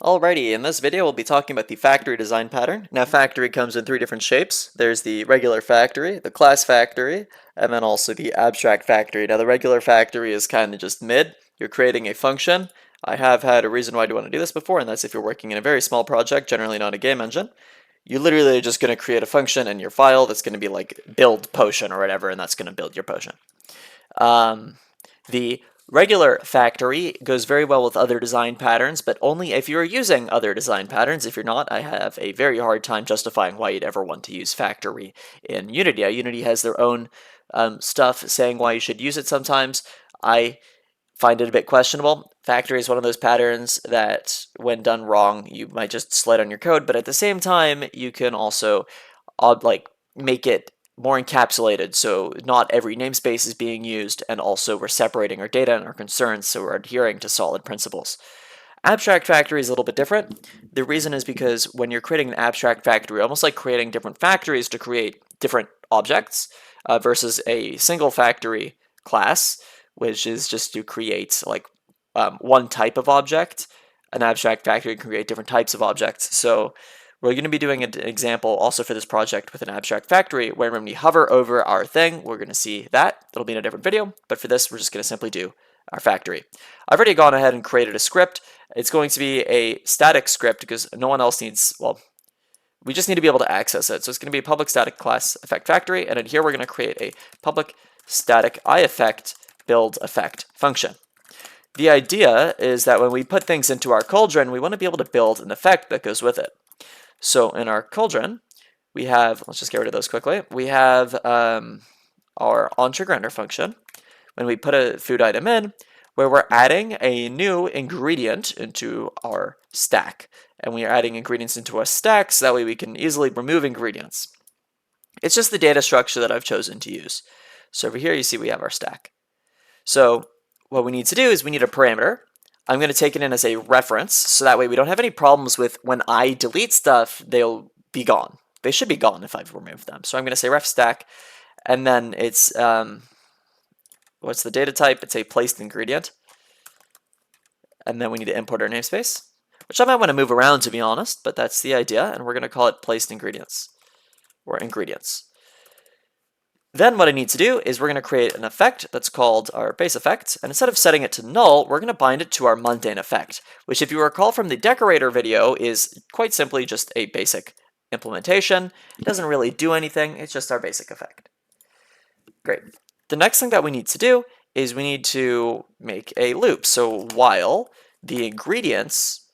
Alrighty, in this video we'll be talking about the factory design pattern. Now factory comes in three different shapes. There's the regular factory, the class factory, and then also the abstract factory. Now the regular factory is kind of just mid. You're creating a function. I have had a reason why I do want to do this before, and that's if you're working in a very small project, generally not a game engine. You literally are just going to create a function in your file that's going to be like build potion or whatever, and that's going to build your potion. The regular factory goes very well with other design patterns, but only if you're using other design patterns. If you're not, I have a very hard time justifying why you'd ever want to use factory in Unity. Unity has their own stuff saying why you should use it sometimes. I find it a bit questionable. Factory is one of those patterns that, when done wrong, you might just slide on your code, but at the same time, you can also make it more encapsulated, so not every namespace is being used, and also we're separating our data and our concerns, so we're adhering to solid principles. Abstract factory is a little bit different. The reason is because when you're creating an abstract factory, almost like creating different factories to create different objects, versus a single factory class, which is just to create one type of object. An abstract factory can create different types of objects. So we're going to be doing an example also for this project with an abstract factory, where when we hover over our thing, we're going to see that. It'll be in a different video, but for this, we're just going to simply do our factory. I've already gone ahead and created a script. It's going to be a static script because no one else needs, well, we just need to be able to access it. So it's going to be a public static class effect factory, and in here we're going to create a public static iEffect build effect function. The idea is that when we put things into our cauldron, we want to be able to build an effect that goes with it. So in our cauldron, we have, let's just get rid of those quickly. We have our onTriggerRender function. When we put a food item in, where we're adding a new ingredient into our stack. And we are adding ingredients into our stack so that way we can easily remove ingredients. It's just the data structure that I've chosen to use. So over here you see we have our stack. So what we need to do is we need a parameter. I'm going to take it in as a reference, so that way we don't have any problems with when I delete stuff, they'll be gone. They should be gone if I've removed them. So I'm going to say ref stack, and then it's, what's the data type? It's a placed ingredient. And then we need to import our namespace, which I might want to move around, to be honest, but that's the idea, and we're going to call it placed ingredients, or ingredients. Then what I need to do is we're going to create an effect that's called our base effect, and instead of setting it to null, we're going to bind it to our mundane effect, which, if you recall from the decorator video, is quite simply just a basic implementation. It doesn't really do anything, it's just our basic effect. Great. The next thing that we need to do is we need to make a loop. So while the ingredients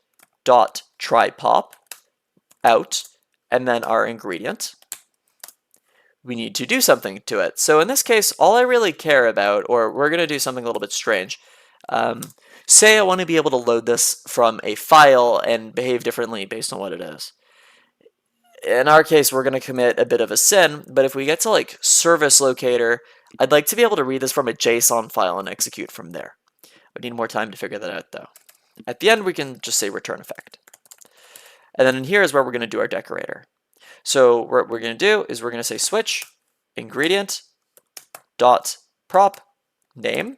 dot try pop out, and then our ingredient, we need to do something to it. So in this case, all I really care about, or we're going to do something a little bit strange. Say I want to be able to load this from a file and behave differently based on what it is. In our case, we're going to commit a bit of a sin, but if we get to like service locator, I'd like to be able to read this from a JSON file and execute from there. I need more time to figure that out though. At the end, we can just say return effect. And then in here is where we're going to do our decorator. So what we're going to do is we're going to say switch ingredient dot prop name.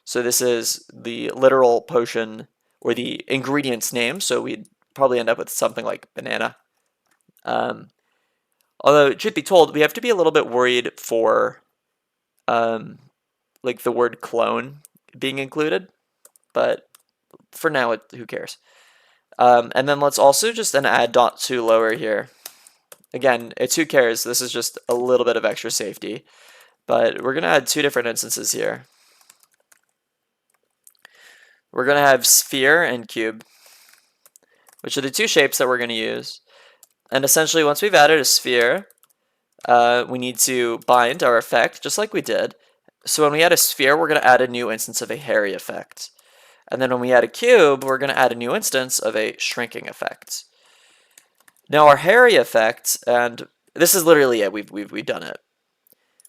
So this is the literal potion or the ingredient's name. So we'd probably end up with something like banana. Although, truth be told, we have to be a little bit worried for like the word clone being included. But for now, who cares? And then let's also just then add dot to lower here. Again, it's who cares. This is just a little bit of extra safety. But we're going to add two different instances here. We're going to have sphere and cube, which are the two shapes that we're going to use. And essentially, once we've added a sphere, we need to bind our effect, just like we did. So when we add a sphere, we're going to add a new instance of a hairy effect. And then when we add a cube, we're going to add a new instance of a shrinking effect. Now our hairy effect, and this is literally it, we've done it.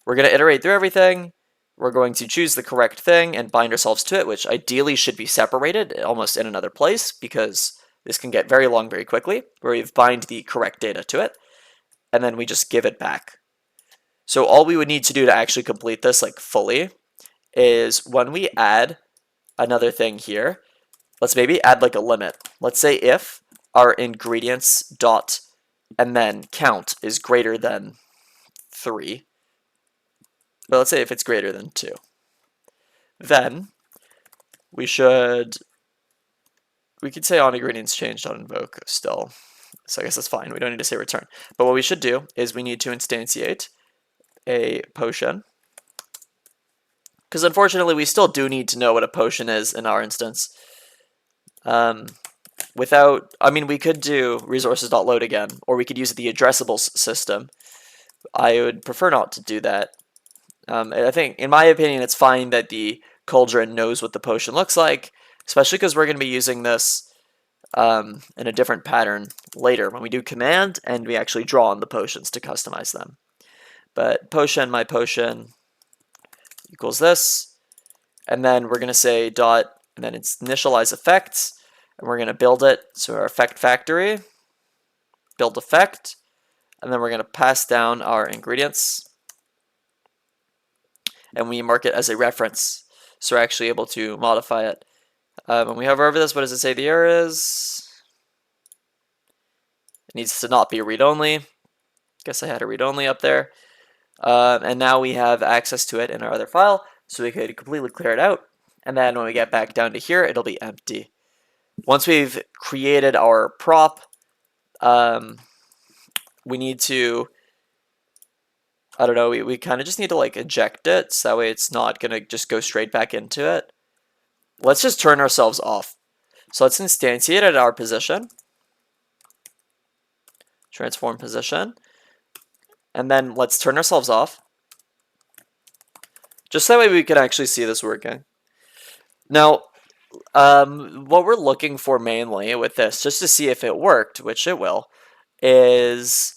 We're going to iterate through everything. We're going to choose the correct thing and bind ourselves to it, which ideally should be separated almost in another place, because this can get very long very quickly, where we've bind the correct data to it, and then we just give it back. So all we would need to do to actually complete this like fully is when we add another thing here, let's maybe add like a limit. Let's say if our ingredients dot and then count is greater than 3, but let's say if it's greater than 2, then we could say on ingredients changed on invoke still. So I guess that's fine. We don't need to say return. But what we should do is we need to instantiate a potion. Because unfortunately, we still do need to know what a potion is in our instance. We could do resources.load again, or we could use the addressables system. I would prefer not to do that. I think, in my opinion, it's fine that the cauldron knows what the potion looks like, especially because we're going to be using this in a different pattern later when we do command and we actually draw on the potions to customize them. But potion, my potion equals this, and then we're going to say dot, and then it's initialize effects, and we're going to build it. So our effect factory, build effect, and then we're going to pass down our ingredients, and we mark it as a reference, so we're actually able to modify it. When we hover over this, what does it say the error is? It needs to not be read-only. Guess I had a read-only up there. And now we have access to it in our other file, so we could completely clear it out. And then when we get back down to here, it'll be empty. Once we've created our prop, we need to, I don't know, we kind of just need to like eject it, so that way it's not going to just go straight back into it. Let's just turn ourselves off. So let's instantiate at our position, transform position, and then let's turn ourselves off. Just that way we can actually see this working. Now, what we're looking for mainly with this, just to see if it worked, which it will, is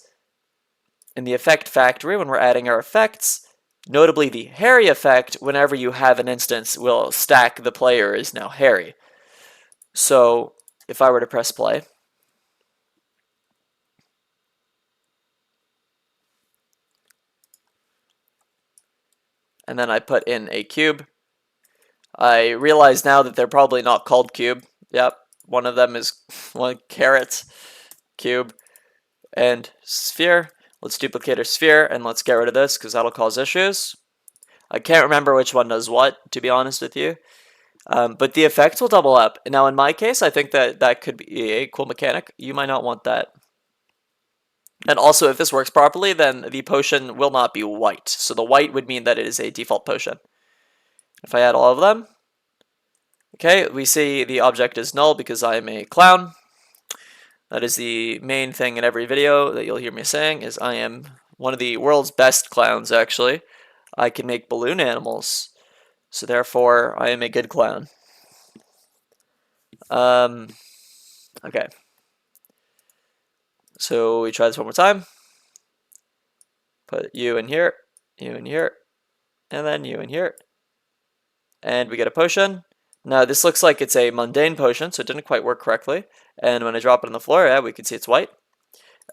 in the effect factory when we're adding our effects, notably the Harry effect, whenever you have an instance, will stack the player is now Harry. So if I were to press play, and then I put in a cube, I realize now that they're probably not called cube. Yep, one of them is one caret, cube, and sphere. Let's duplicate our sphere, and let's get rid of this, because that'll cause issues. I can't remember which one does what, to be honest with you. But the effects will double up. Now, in my case, I think that could be a cool mechanic. You might not want that. And also, if this works properly, then the potion will not be white. So the white would mean that it is a default potion. If I add all of them, okay, we see the object is null because I am a clown. That is the main thing in every video that you'll hear me saying, is I am one of the world's best clowns, actually. I can make balloon animals, so therefore I am a good clown. Okay. So we try this one more time. Put you in here, and then you in here. And we get a potion. Now this looks like it's a mundane potion, so it didn't quite work correctly. And when I drop it on the floor, yeah, we can see it's white.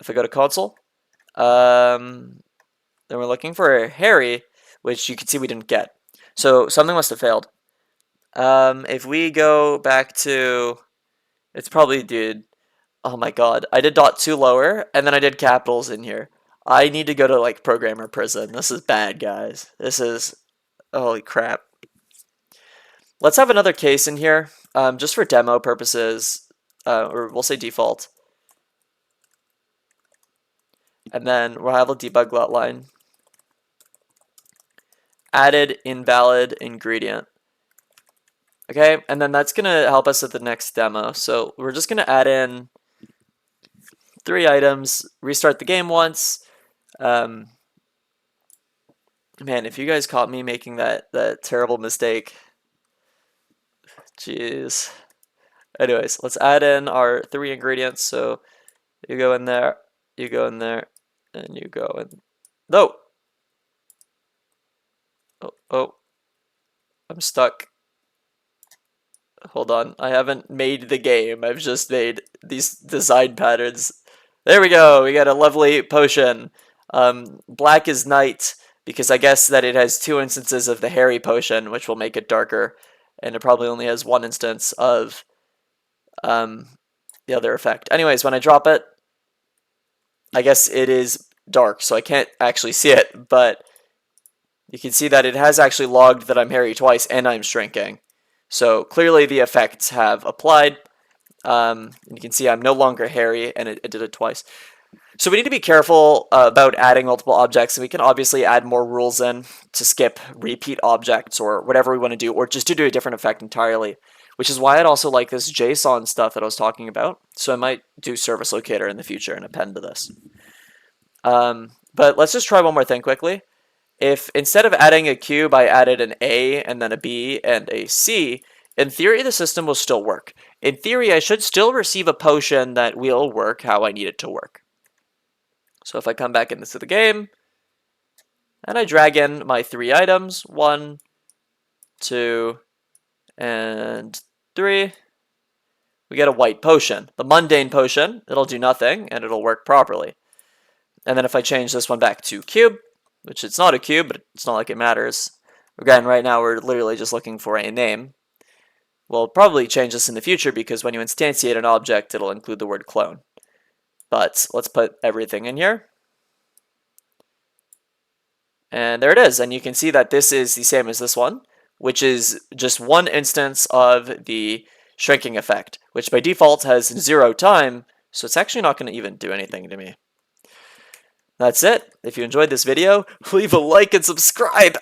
If I go to console, then we're looking for a Harry, which you can see we didn't get. So something must have failed. If we go back to, it's probably, dude, oh my god, I did dot 2 lower, and then I did capitals in here. I need to go to, like, programmer prison. This is bad, guys. This is, holy crap. Let's have another case in here, just for demo purposes, or we'll say default. And then we'll have a debug line. Added invalid ingredient. Okay, and then that's going to help us at the next demo. So we're just going to add in 3 items, restart the game once. Man, if you guys caught me making that terrible mistake, jeez. Anyways, let's add in our 3 ingredients. So you go in there, you go in there, and you go in. No! Oh, I'm stuck. Hold on, I haven't made the game. I've just made these design patterns. There we go, we got a lovely potion. Black is night, because I guess that it has 2 instances of the Harry potion, which will make it darker. And it probably only has 1 instance of the other effect. Anyways, when I drop it, I guess it is dark, so I can't actually see it, but you can see that it has actually logged that I'm hairy twice and I'm shrinking. So clearly the effects have applied. You can see I'm no longer hairy, and it did it twice. So we need to be careful about adding multiple objects, and we can obviously add more rules in to skip repeat objects or whatever we want to do, or just to do a different effect entirely, which is why I'd also like this JSON stuff that I was talking about. So I might do service locator in the future and append to this. But let's just try one more thing quickly. If instead of adding a cube, I added an A and then a B and a C, in theory, the system will still work. In theory, I should still receive a potion that will work how I need it to work. So if I come back into the game, and I drag in my 3 items, 1, 2, and 3, we get a white potion. The mundane potion, it'll do nothing, and it'll work properly. And then if I change this one back to cube, which it's not a cube, but it's not like it matters. Again, right now we're literally just looking for a name. We'll probably change this in the future because when you instantiate an object, it'll include the word clone. But let's put everything in here. And there it is. And you can see that this is the same as this one, which is just one instance of the shrinking effect, which by default has 0 time, so it's actually not going to even do anything to me. That's it. If you enjoyed this video, leave a like and subscribe.